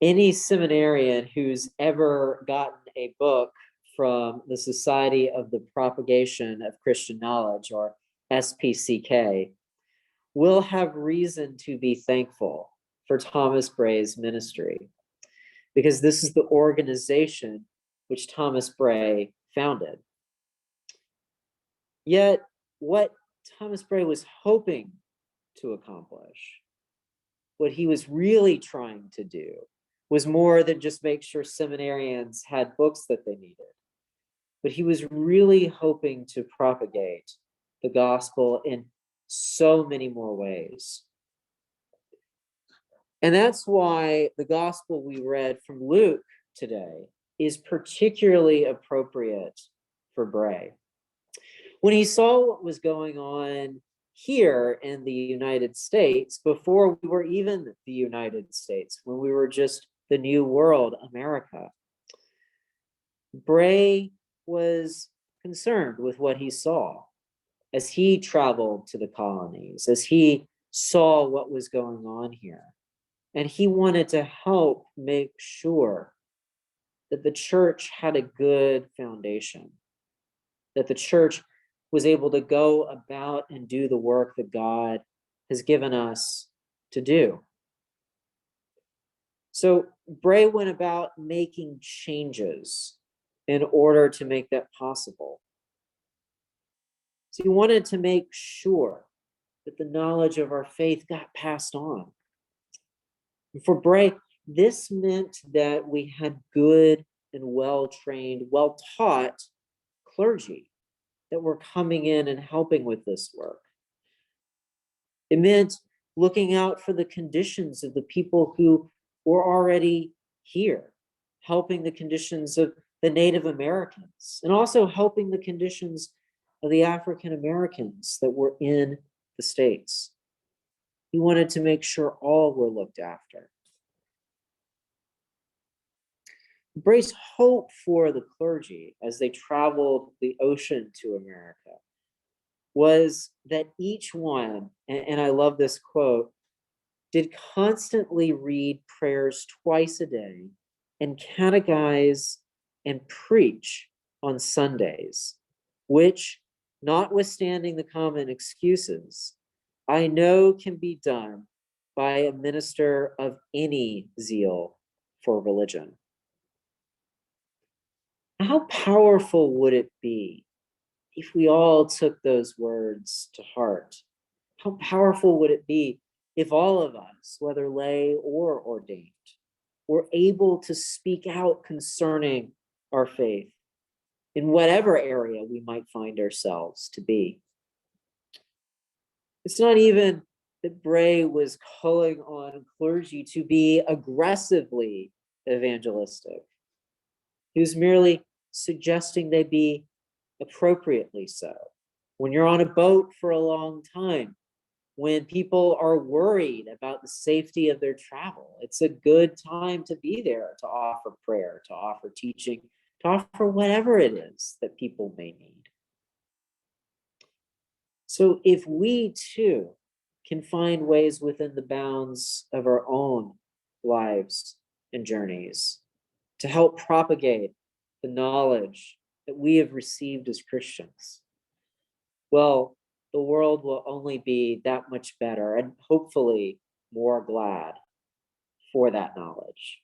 Any seminarian who's ever gotten a book from the Society of the Propagation of Christian Knowledge, or SPCK, will have reason to be thankful for Thomas Bray's ministry, because this is the organization which Thomas Bray founded. Yet, what Thomas Bray was hoping to accomplish, what he was really trying to do, was more than just make sure seminarians had books that they needed. But he was really hoping to propagate the gospel in so many more ways. And that's why the gospel we read from Luke today is particularly appropriate for Bray. When he saw what was going on here in the United States, before we were even the United States, when we were just the New World, America, Bray was concerned with what he saw as he traveled to the colonies, as he saw what was going on here. And he wanted to help make sure that the church had a good foundation, that the church was able to go about and do the work that God has given us to do. So Bray went about making changes in order to make that possible. So he wanted to make sure that the knowledge of our faith got passed on. And for Bray, this meant that we had good and well-trained, well-taught clergy that were coming in and helping with this work. It meant looking out for the conditions of the people who were already here, helping the conditions of the Native Americans, and also helping the conditions of the African Americans that were in the States. He wanted to make sure all were looked after. Bray's hope for the clergy as they traveled the ocean to America was that each one, and I love this quote, did constantly read prayers twice a day and catechize and preach on Sundays, which, notwithstanding the common excuses, I know can be done by a minister of any zeal for religion. How powerful would it be if we all took those words to heart? How powerful would it be if all of us, whether lay or ordained, were able to speak out concerning our faith in whatever area we might find ourselves to be? It's not even that Bray was calling on clergy to be aggressively evangelistic. He was merely suggesting they be appropriately so. When you're on a boat for a long time, when people are worried about the safety of their travel, it's a good time to be there to offer prayer, to offer teaching, to offer whatever it is that people may need. So if we too can find ways within the bounds of our own lives and journeys to help propagate the knowledge that we have received as Christians, well, the world will only be that much better and hopefully more glad for that knowledge.